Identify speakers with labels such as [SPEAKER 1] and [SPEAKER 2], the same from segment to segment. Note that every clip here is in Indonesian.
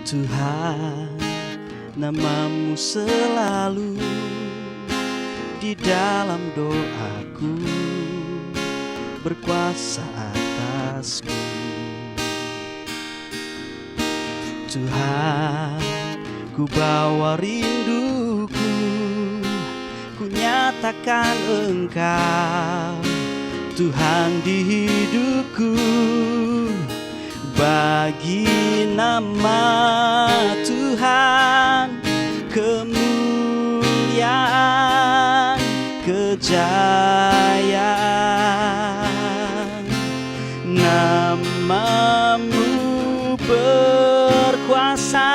[SPEAKER 1] Tuhan, nama-Mu selalu di dalam doaku, berkuasa atasku. Tuhan, ku bawa rinduku, ku nyatakan Engkau Tuhan di hidupku. Bagi nama Tuhan kemuliaan, kejayaan. Nama-Mu berkuasa,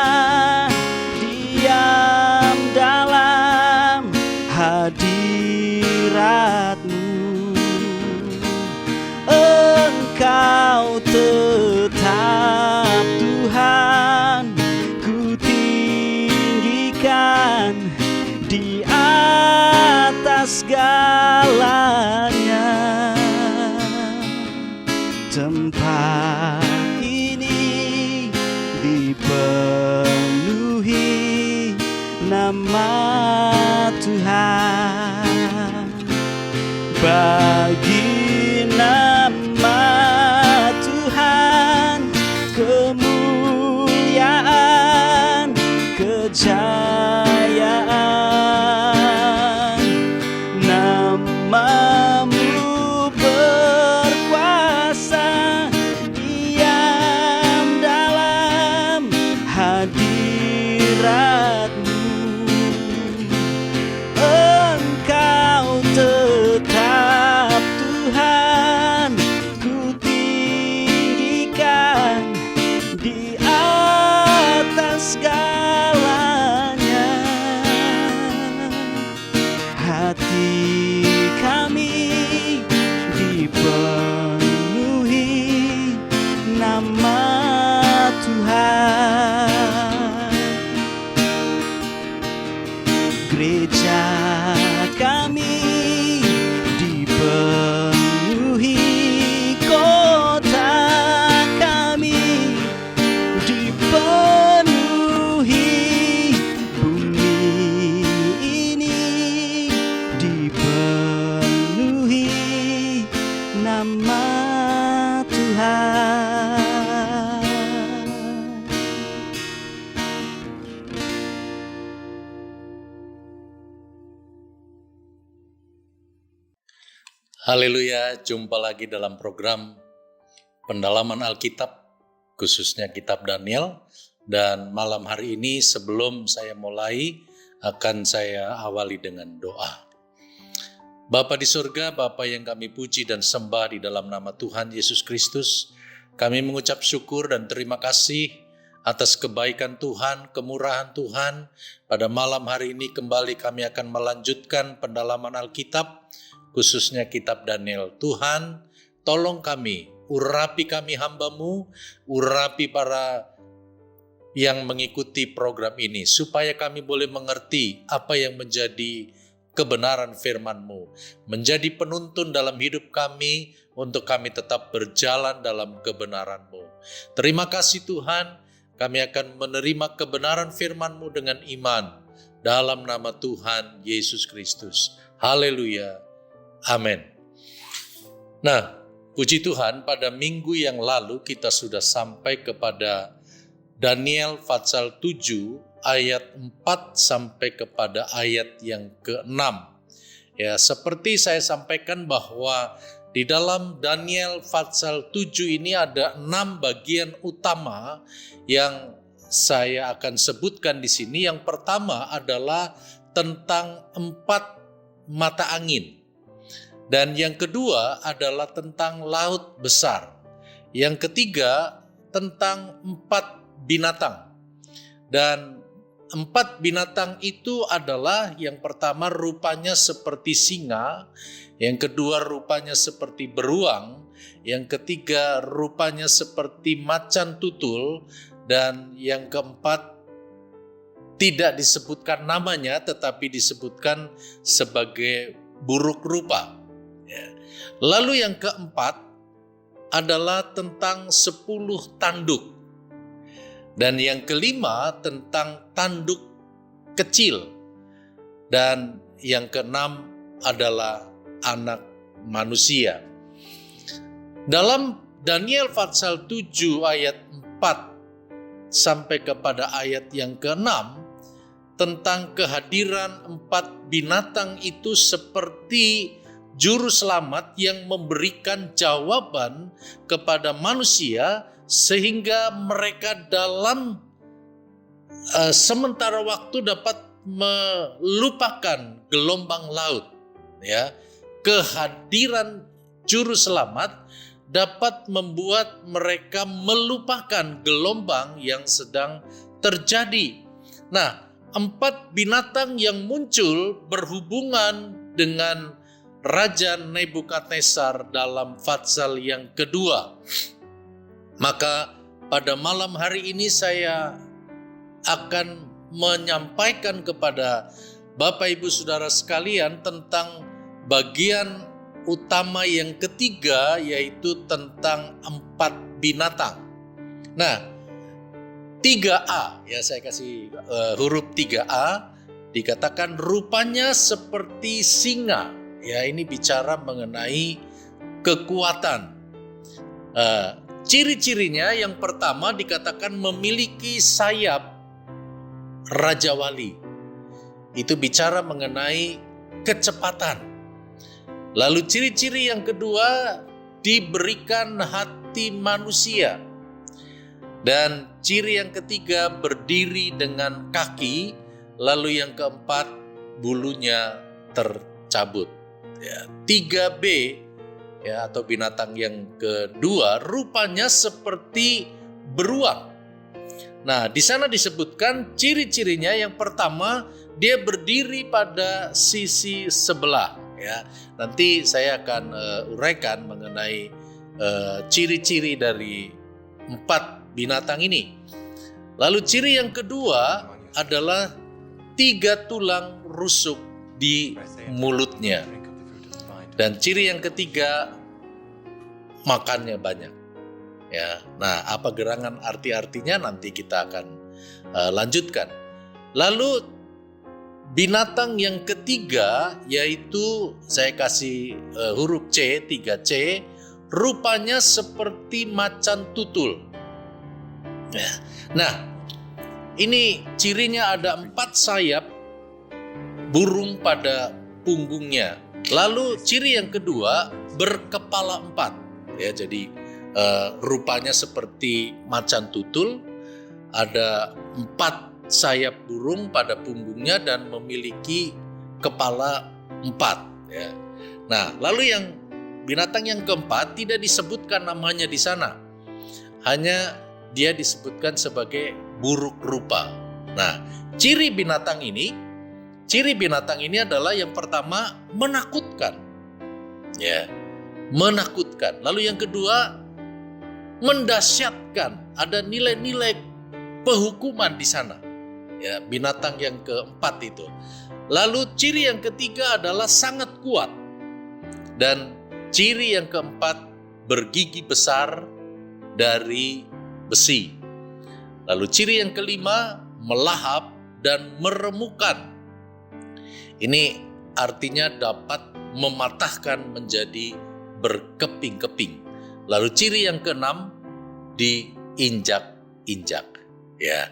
[SPEAKER 1] diam dalam hadirat-Mu. Engkau tetap Tuhan, ku tinggikan di atas segalanya. Tempat ini dipenuhi nama Tuhan. Bagi nama Tuhan kemuliaan, kejayaan. Nama-Mu berkuasa, diam dalam hadirat-Mu. Engkau tetap Tuhan, ku tinggikan di atas segalanya. Hati kami dipenuhi nama Tuhan. Gereja kami dipenuhi, kota kami dipenuhi, bumi ini dipenuhi nama Tuhan.
[SPEAKER 2] Haleluya, jumpa lagi dalam program pendalaman Alkitab, khususnya kitab Daniel. Dan malam hari ini sebelum saya mulai, akan saya awali dengan doa. Bapa di surga, Bapa yang kami puji dan sembah di dalam nama Tuhan Yesus Kristus, kami mengucap syukur dan terima kasih atas kebaikan Tuhan, kemurahan Tuhan. Pada malam hari ini kembali kami akan melanjutkan pendalaman Alkitab, khususnya kitab Daniel. Tuhan, tolong kami, urapi kami hamba-Mu, urapi para yang mengikuti program ini, supaya kami boleh mengerti apa yang menjadi kebenaran firman-Mu, menjadi penuntun dalam hidup kami, untuk kami tetap berjalan dalam kebenaran-Mu. Terima kasih Tuhan, kami akan menerima kebenaran firman-Mu dengan iman, dalam nama Tuhan Yesus Kristus. Haleluya. Amin. Nah, puji Tuhan, pada minggu yang lalu kita sudah sampai kepada Daniel pasal 7 ayat 4 sampai kepada ayat yang ke-6. Ya, seperti saya sampaikan bahwa di dalam Daniel pasal 7 ini ada 6 bagian utama yang saya akan sebutkan di sini. Yang pertama adalah tentang 4 mata angin. Dan yang kedua adalah tentang laut besar. Yang ketiga tentang 4 binatang. Dan 4 binatang itu adalah, yang pertama rupanya seperti singa, yang kedua rupanya seperti beruang, yang ketiga rupanya seperti macan tutul, dan yang keempat tidak disebutkan namanya tetapi disebutkan sebagai buruk rupa. Lalu yang keempat adalah tentang 10 tanduk. Dan yang kelima tentang tanduk kecil. Dan yang keenam adalah anak manusia. Dalam Daniel pasal 7 ayat 4 sampai kepada ayat yang ke-6 tentang kehadiran 4 binatang itu seperti juru selamat yang memberikan jawaban kepada manusia sehingga mereka dalam sementara waktu dapat melupakan gelombang laut. Ya, kehadiran juru selamat dapat membuat mereka melupakan gelombang yang sedang terjadi. Nah, 4 binatang yang muncul berhubungan dengan Raja Nebukadnezar dalam pasal yang kedua. Maka pada malam hari ini saya akan menyampaikan kepada Bapak Ibu Saudara sekalian tentang bagian utama yang ketiga, yaitu tentang 4 binatang. Nah, 3A, ya saya kasih huruf 3A, dikatakan rupanya seperti singa. Ya, ini bicara mengenai kekuatan. Ciri-cirinya yang pertama dikatakan memiliki sayap Raja Wali. Itu bicara mengenai kecepatan. Lalu ciri-ciri yang kedua diberikan hati manusia. Dan ciri yang ketiga berdiri dengan kaki. Lalu yang keempat bulunya tercabut. Ya, 3B ya, atau binatang yang kedua rupanya seperti beruang. Nah, di sana disebutkan ciri-cirinya. Yang pertama, dia berdiri pada sisi sebelah. Ya, nanti saya akan uraikan mengenai ciri-ciri dari 4 binatang ini. Lalu ciri yang kedua adalah 3 tulang rusuk di mulutnya. Dan ciri yang ketiga, makannya banyak. Ya, nah apa gerangan arti-artinya nanti kita akan lanjutkan. Lalu binatang yang ketiga, yaitu saya kasih huruf C, 3C, rupanya seperti macan tutul. Ya. Nah, ini cirinya ada 4 sayap burung pada punggungnya. Lalu ciri yang kedua berkepala 4. Ya, jadi rupanya seperti macan tutul, ada 4 sayap burung pada punggungnya dan memiliki kepala 4. Ya. Nah, lalu yang binatang yang keempat tidak disebutkan namanya di sana, hanya dia disebutkan sebagai buruk rupa. Nah, ciri binatang ini adalah yang pertama menakutkan, ya, menakutkan. Lalu yang kedua mendahsyatkan, ada nilai-nilai penghukuman di sana. Ya, binatang yang keempat itu. Lalu ciri yang ketiga adalah sangat kuat. Dan ciri yang keempat bergigi besar dari besi. Lalu ciri yang kelima melahap dan meremukan. Ini artinya dapat mematahkan menjadi berkeping-keping. Lalu ciri yang keenam diinjak-injak. Ya.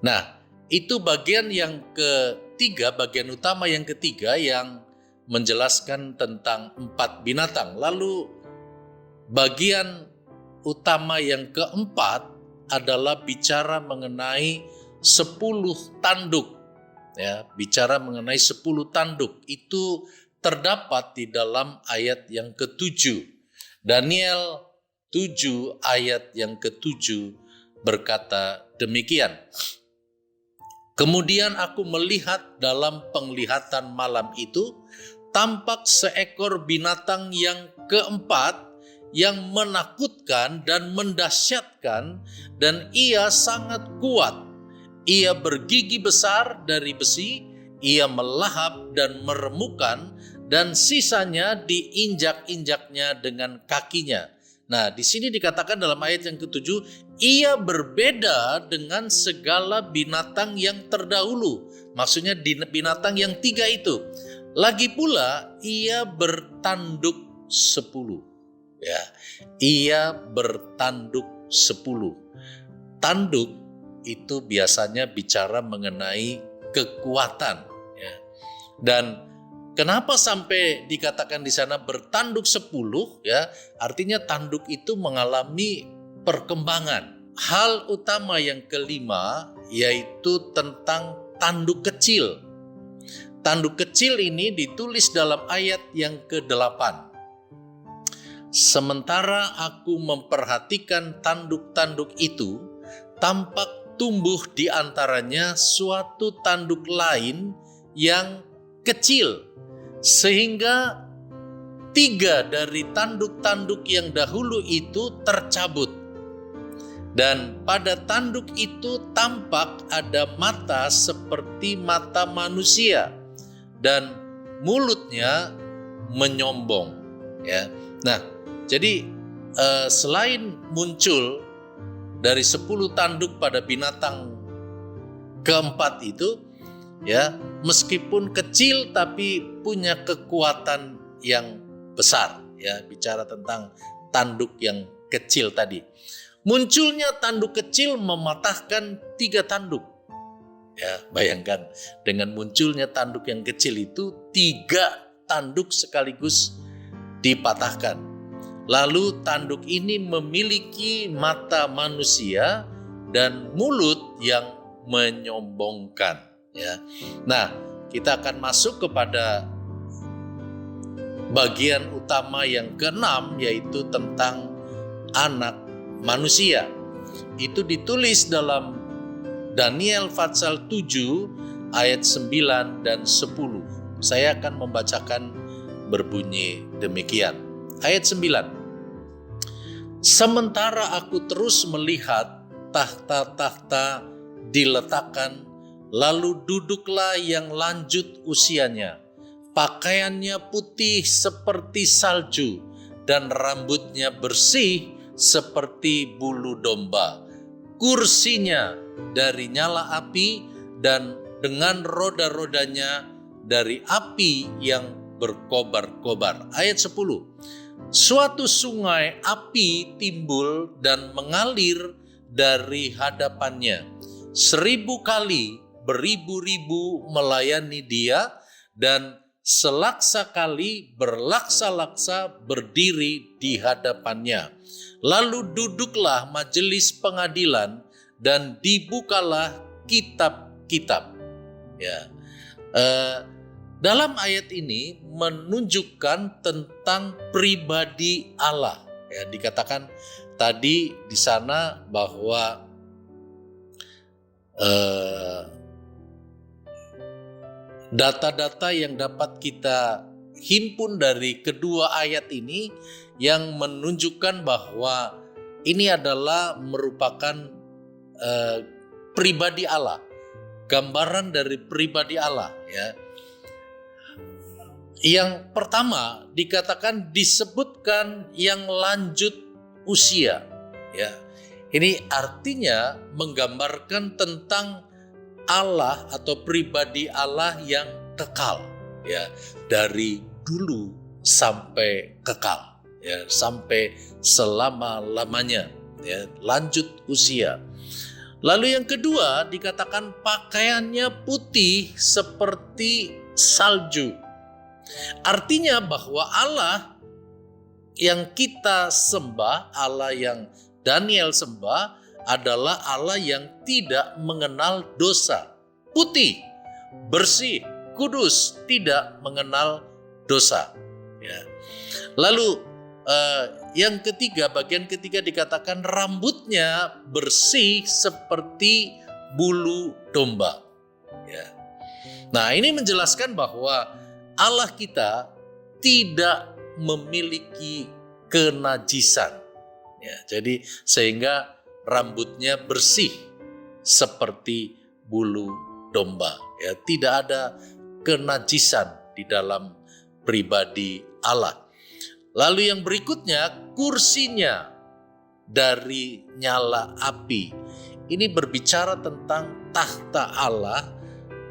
[SPEAKER 2] Nah, itu bagian yang ketiga, bagian utama yang ketiga yang menjelaskan tentang 4 binatang. Lalu bagian utama yang keempat adalah bicara mengenai 10 tanduk. Ya, bicara mengenai 10 tanduk. Itu terdapat di dalam ayat yang ke-7. Daniel 7 ayat yang ke-7 berkata demikian. Kemudian aku melihat dalam penglihatan malam itu, tampak seekor binatang yang keempat yang menakutkan dan mendahsyatkan, dan ia sangat kuat. Ia bergigi besar dari besi, ia melahap dan meremukan, dan sisanya diinjak-injaknya dengan kakinya. Nah, di sini dikatakan dalam ayat yang ke-7, ia berbeda dengan segala binatang yang terdahulu. Maksudnya binatang yang 3 itu. Lagi pula ia bertanduk 10. Ya, ia bertanduk 10. Tanduk itu biasanya bicara mengenai kekuatan. Ya. Dan kenapa sampai dikatakan di sana bertanduk 10? Ya, artinya tanduk itu mengalami perkembangan. Hal utama yang kelima yaitu tentang tanduk kecil. Tanduk kecil ini ditulis dalam ayat yang ke-8. Sementara aku memperhatikan tanduk-tanduk itu, tampak tumbuh di antaranya suatu tanduk lain yang kecil, sehingga 3 dari tanduk-tanduk yang dahulu itu tercabut. Dan pada tanduk itu tampak ada mata seperti mata manusia, dan mulutnya menyombong. Ya, nah. Jadi selain muncul dari 10 tanduk pada binatang keempat itu, ya, meskipun kecil tapi punya kekuatan yang besar, ya, bicara tentang tanduk yang kecil tadi. Munculnya tanduk kecil mematahkan 3 tanduk. Ya, bayangkan dengan munculnya tanduk yang kecil itu 3 tanduk sekaligus dipatahkan. Lalu tanduk ini memiliki mata manusia dan mulut yang menyombongkan. Ya. Nah, kita akan masuk kepada bagian utama yang ke-6, yaitu tentang anak manusia. Itu ditulis dalam Daniel pasal 7 ayat 9 dan 10. Saya akan membacakan berbunyi demikian. Ayat 9. Sementara aku terus melihat tahta-tahta diletakkan, lalu duduklah yang lanjut usianya. Pakaiannya putih seperti salju dan rambutnya bersih seperti bulu domba. Kursinya dari nyala api dan dengan roda-rodanya dari api yang berkobar-kobar. Ayat 10. Suatu sungai api timbul dan mengalir dari hadapannya. 1000 kali beribu-ribu melayani dia, dan selaksa kali berlaksa-laksa berdiri di hadapannya. Lalu duduklah majelis pengadilan dan dibukalah kitab-kitab. Ya. Dalam ayat ini menunjukkan tentang pribadi Allah. Ya, dikatakan tadi di sana bahwa data-data yang dapat kita himpun dari kedua ayat ini yang menunjukkan bahwa ini adalah merupakan pribadi Allah, gambaran dari pribadi Allah. Ya. Yang pertama dikatakan disebutkan yang lanjut usia. Ya, ini artinya menggambarkan tentang Allah atau pribadi Allah yang kekal. Ya, dari dulu sampai kekal. Ya, sampai selama-lamanya. Ya, lanjut usia. Lalu yang kedua dikatakan pakaiannya putih seperti salju. Artinya bahwa Allah yang kita sembah, Allah yang Daniel sembah adalah Allah yang tidak mengenal dosa. Putih, bersih, kudus, tidak mengenal dosa. Ya. Lalu yang ketiga, bagian ketiga dikatakan rambutnya bersih seperti bulu domba. Ya. Nah, ini menjelaskan bahwa Allah kita tidak memiliki kenajisan. Ya, jadi sehingga rambutnya bersih seperti bulu domba. Ya, tidak ada kenajisan di dalam pribadi Allah. Lalu yang berikutnya, kursinya dari nyala api. Ini berbicara tentang tahta Allah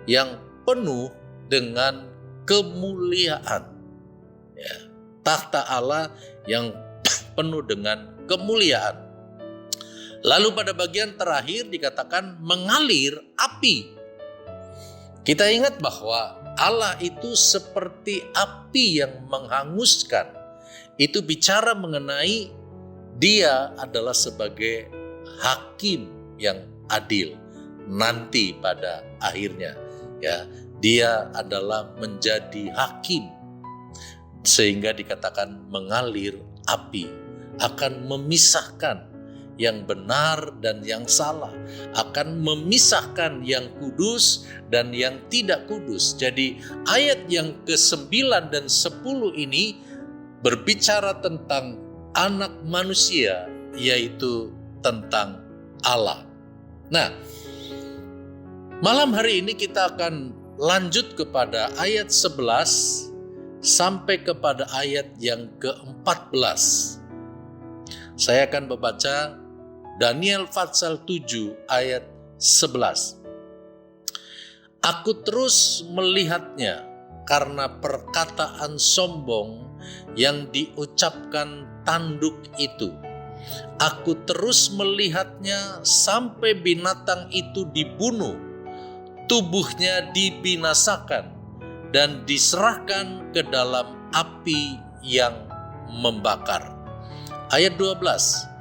[SPEAKER 2] yang penuh dengan kemuliaan. Ya, tahta Allah yang penuh dengan kemuliaan. Lalu pada bagian terakhir dikatakan mengalir api. Kita ingat bahwa Allah itu seperti api yang menghanguskan. Itu bicara mengenai Dia adalah sebagai hakim yang adil nanti pada akhirnya. Ya, Dia adalah menjadi hakim, sehingga dikatakan mengalir api, akan memisahkan yang benar dan yang salah, akan memisahkan yang kudus dan yang tidak kudus. Jadi ayat yang ke-9 dan 10 ini berbicara tentang anak manusia, yaitu tentang Allah. Nah, malam hari ini kita akan lanjut kepada ayat 11 sampai kepada ayat yang ke-14. Saya akan membaca Daniel pasal 7 ayat 11. Aku terus melihatnya karena perkataan sombong yang diucapkan tanduk itu. Aku terus melihatnya sampai binatang itu dibunuh, tubuhnya dibinasakan dan diserahkan ke dalam api yang membakar. Ayat 12.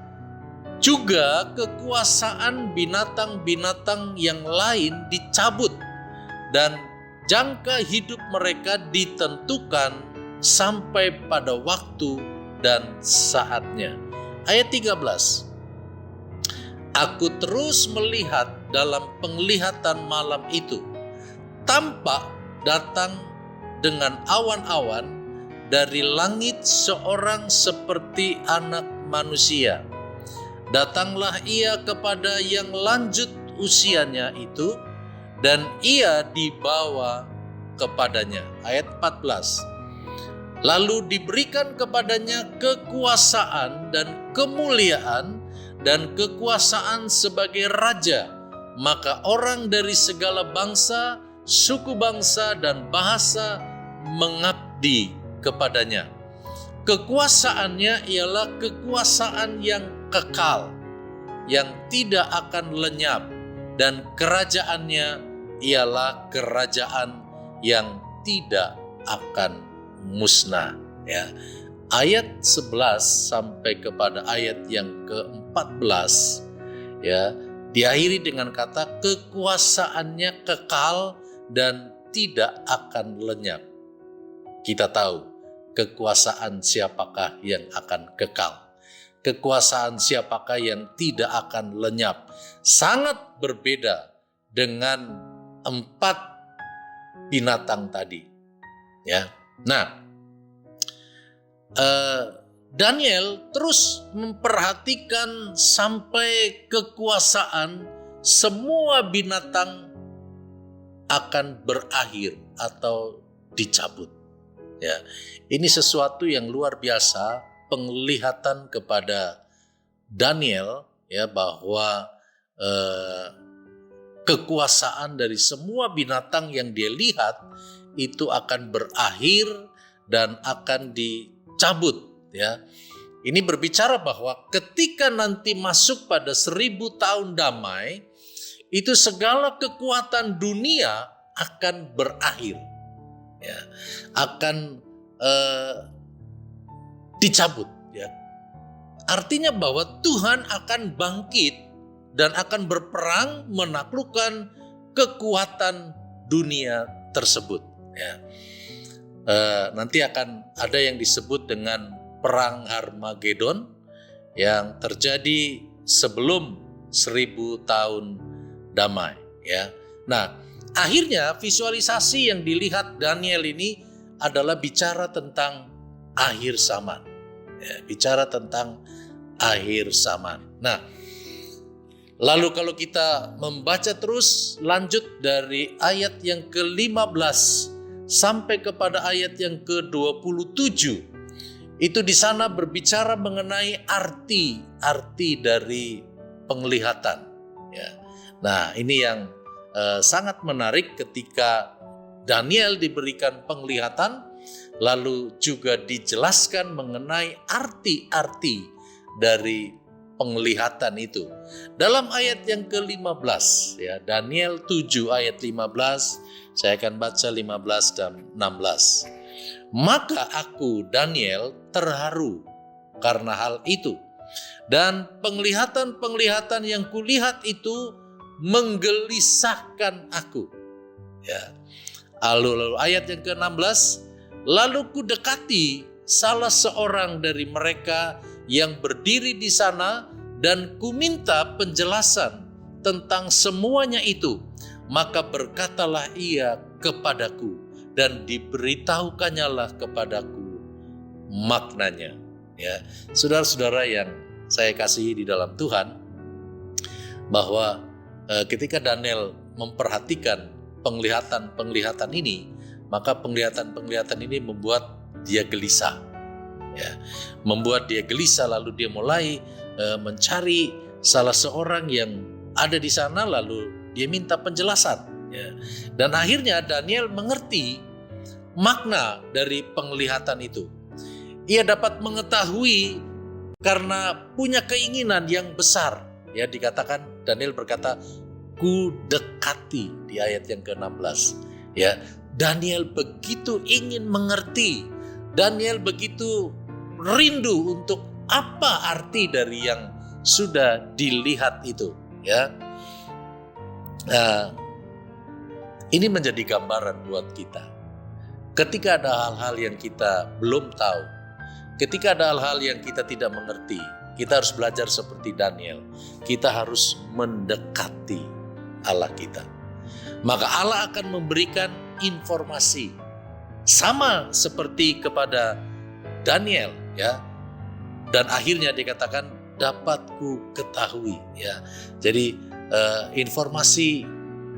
[SPEAKER 2] Juga kekuasaan binatang-binatang yang lain dicabut dan jangka hidup mereka ditentukan sampai pada waktu dan saatnya. Ayat 13. Aku terus melihat dalam penglihatan malam itu, tampak datang dengan awan-awan dari langit seorang seperti anak manusia. Datanglah ia kepada yang lanjut usianya itu, dan ia dibawa kepadanya. Ayat 14. Lalu diberikan kepadanya kekuasaan dan kemuliaan dan kekuasaan sebagai raja. Maka orang dari segala bangsa, suku bangsa dan bahasa mengabdi kepadanya. Kekuasaannya ialah kekuasaan yang kekal, yang tidak akan lenyap, dan kerajaannya ialah kerajaan yang tidak akan musnah. Ya. Ayat 11 sampai kepada ayat yang ke-14 ya, diakhiri dengan kata kekuasaannya kekal dan tidak akan lenyap. Kita tahu kekuasaan siapakah yang akan kekal. Kekuasaan siapakah yang tidak akan lenyap. Sangat berbeda dengan 4 binatang tadi. Ya. Nah, Daniel terus memperhatikan sampai kekuasaan semua binatang akan berakhir atau dicabut. Ya, ini sesuatu yang luar biasa, penglihatan kepada Daniel ya, bahwa kekuasaan dari semua binatang yang dia lihat itu akan berakhir dan akan dicabut ya. Ini berbicara bahwa ketika nanti masuk pada 1000 tahun damai, itu segala kekuatan dunia akan berakhir ya, akan dicabut ya. Artinya bahwa Tuhan akan bangkit dan akan berperang menaklukkan kekuatan dunia tersebut ya. Nanti akan ada yang disebut dengan perang Harmagedon yang terjadi sebelum 1000 tahun damai ya. Nah, akhirnya visualisasi yang dilihat Daniel ini adalah bicara tentang akhir zaman ya, bicara tentang akhir zaman. Nah, lalu kalau kita membaca terus lanjut dari ayat yang ke-15 sampai kepada ayat yang ke-27, itu di sana berbicara mengenai arti dari penglihatan. Ya. Nah, ini yang sangat menarik ketika Daniel diberikan penglihatan, lalu juga dijelaskan mengenai arti-arti dari penglihatan itu. Dalam ayat yang ke-15, ya, Daniel 7 ayat 15, saya akan baca 15 dan 16. Maka aku, Daniel, terharu karena hal itu. Dan penglihatan-penglihatan yang kulihat itu menggelisahkan aku. Ya. Lalu ayat yang ke-16, lalu ku dekati salah seorang dari mereka yang berdiri di sana dan ku minta penjelasan tentang semuanya itu. Maka berkatalah ia kepadaku dan diberitahukannya kepadaku maknanya. Ya, saudara-saudara yang saya kasihi di dalam Tuhan, bahwa ketika Daniel memperhatikan penglihatan-penglihatan ini, maka penglihatan-penglihatan ini membuat dia gelisah. Ya, membuat dia gelisah, lalu dia mulai mencari salah seorang yang ada di sana, lalu dia minta penjelasan. Ya. Dan akhirnya Daniel mengerti makna dari penglihatan itu. Ia dapat mengetahui karena punya keinginan yang besar. Ya, dikatakan Daniel berkata, ku dekati di ayat yang ke-16. Ya, Daniel begitu ingin mengerti. Daniel begitu rindu untuk apa arti dari yang sudah dilihat itu. Ya, ini menjadi gambaran buat kita. Ketika ada hal-hal yang kita belum tahu, ketika ada hal-hal yang kita tidak mengerti, kita harus belajar seperti Daniel. Kita harus mendekati Allah kita. Maka Allah akan memberikan informasi sama seperti kepada Daniel, ya. Dan akhirnya dikatakan dapat ku ketahui, ya. Jadi informasi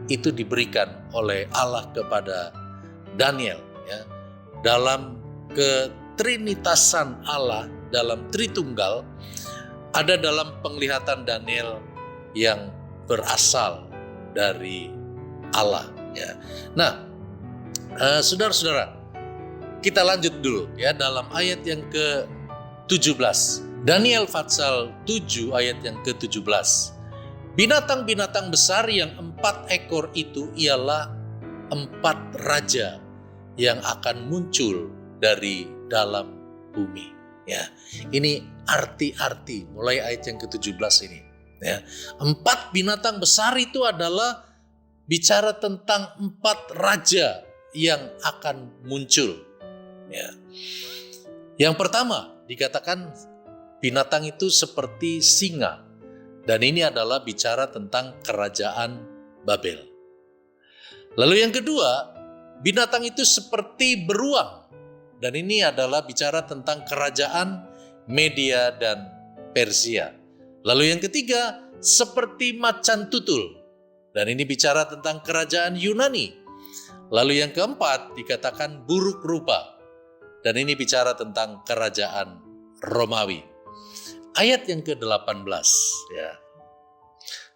[SPEAKER 2] itu diberikan oleh Allah kepada Daniel, ya. Dalam ketrinitasan Allah, dalam Tritunggal, ada dalam penglihatan Daniel yang berasal dari Allah, ya. Nah, saudara-saudara, kita lanjut dulu, ya, dalam ayat yang ke-17. Daniel pasal 7 ayat yang ke-17. Binatang-binatang besar yang 4 ekor itu ialah 4 raja yang akan muncul dari dalam bumi. Ya, ini arti-arti mulai ayat yang ke-17 ini. Ya, 4 binatang besar itu adalah bicara tentang 4 raja yang akan muncul. Ya. Yang pertama dikatakan binatang itu seperti singa, dan ini adalah bicara tentang kerajaan Babel. Lalu yang kedua, binatang itu seperti beruang, dan ini adalah bicara tentang kerajaan Media dan Persia. Lalu yang ketiga, seperti macan tutul, dan ini bicara tentang kerajaan Yunani. Lalu yang keempat dikatakan buruk rupa, dan ini bicara tentang kerajaan Romawi. Ayat yang ke-18, ya.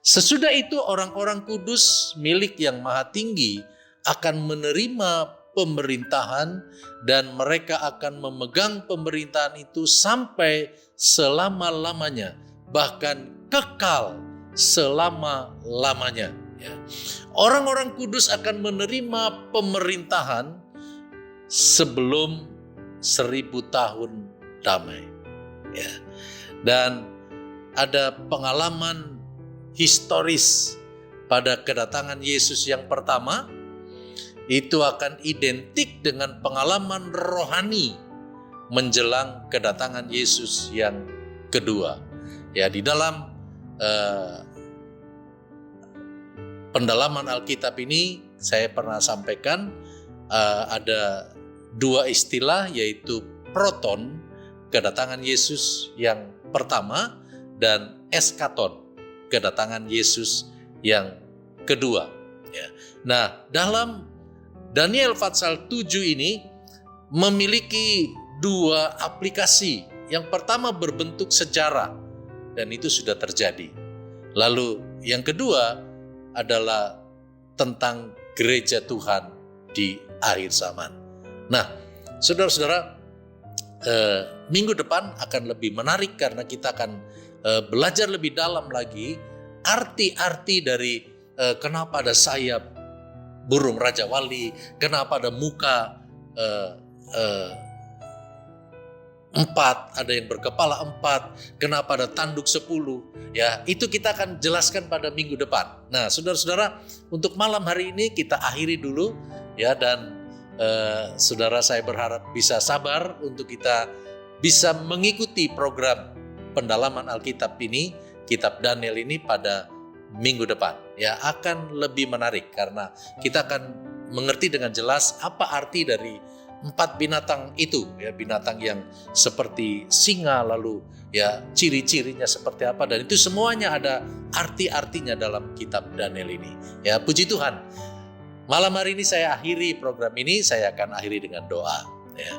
[SPEAKER 2] Sesudah itu orang-orang kudus milik yang maha tinggi akan menerima pemerintahan, dan mereka akan memegang pemerintahan itu sampai selama-lamanya, bahkan kekal selama-lamanya. Ya. Orang-orang kudus akan menerima pemerintahan sebelum 1000 tahun damai. Ya. Dan ada pengalaman historis pada kedatangan Yesus yang pertama, itu akan identik dengan pengalaman rohani menjelang kedatangan Yesus yang kedua. Ya, di dalam pendalaman Alkitab ini saya pernah sampaikan ada 2 istilah, yaitu proton, kedatangan Yesus yang pertama, dan eskaton, kedatangan Yesus yang kedua. Ya. Nah, dalam Daniel pasal 7 ini memiliki dua aplikasi. Yang pertama berbentuk sejarah, dan itu sudah terjadi. Lalu yang kedua adalah tentang gereja Tuhan di akhir zaman. Nah, saudara-saudara, minggu depan akan lebih menarik karena kita akan belajar lebih dalam lagi arti-arti dari kenapa ada sayap burung Raja Wali, kenapa ada muka 4, ada yang berkepala 4, kenapa ada tanduk 10, ya itu kita akan jelaskan pada minggu depan. Nah, saudara-saudara, untuk malam hari ini kita akhiri dulu ya, dan saudara, saya berharap bisa sabar untuk kita bisa mengikuti program pendalaman Alkitab ini, Kitab Daniel ini pada minggu depan. Ya, akan lebih menarik karena kita akan mengerti dengan jelas apa arti dari 4 binatang itu, ya, binatang yang seperti singa, lalu ya ciri-cirinya seperti apa, dan itu semuanya ada arti-artinya dalam kitab Daniel ini. Ya, puji Tuhan. Malam hari ini saya akhiri program ini, saya akan akhiri dengan doa. Ya.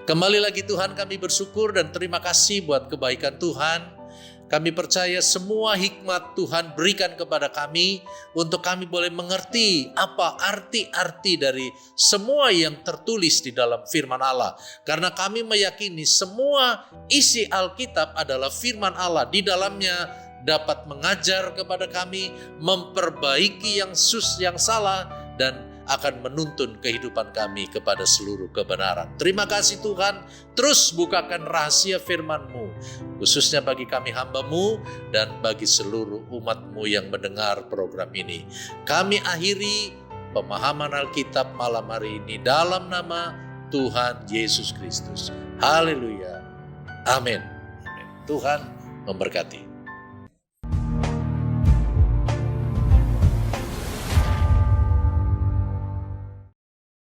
[SPEAKER 2] Kembali lagi Tuhan, kami bersyukur dan terima kasih buat kebaikan Tuhan. Kami percaya semua hikmat Tuhan berikan kepada kami untuk kami boleh mengerti apa arti-arti dari semua yang tertulis di dalam firman Allah. Karena kami meyakini semua isi Alkitab adalah firman Allah. Di dalamnya dapat mengajar kepada kami, memperbaiki yang salah, dan akan menuntun kehidupan kami kepada seluruh kebenaran. Terima kasih Tuhan, terus bukakan rahasia firman-Mu, khususnya bagi kami hamba-Mu dan bagi seluruh umat-Mu yang mendengar program ini. Kami akhiri pemahaman Alkitab malam hari ini dalam nama Tuhan Yesus Kristus. Haleluya. Amin. Tuhan memberkati.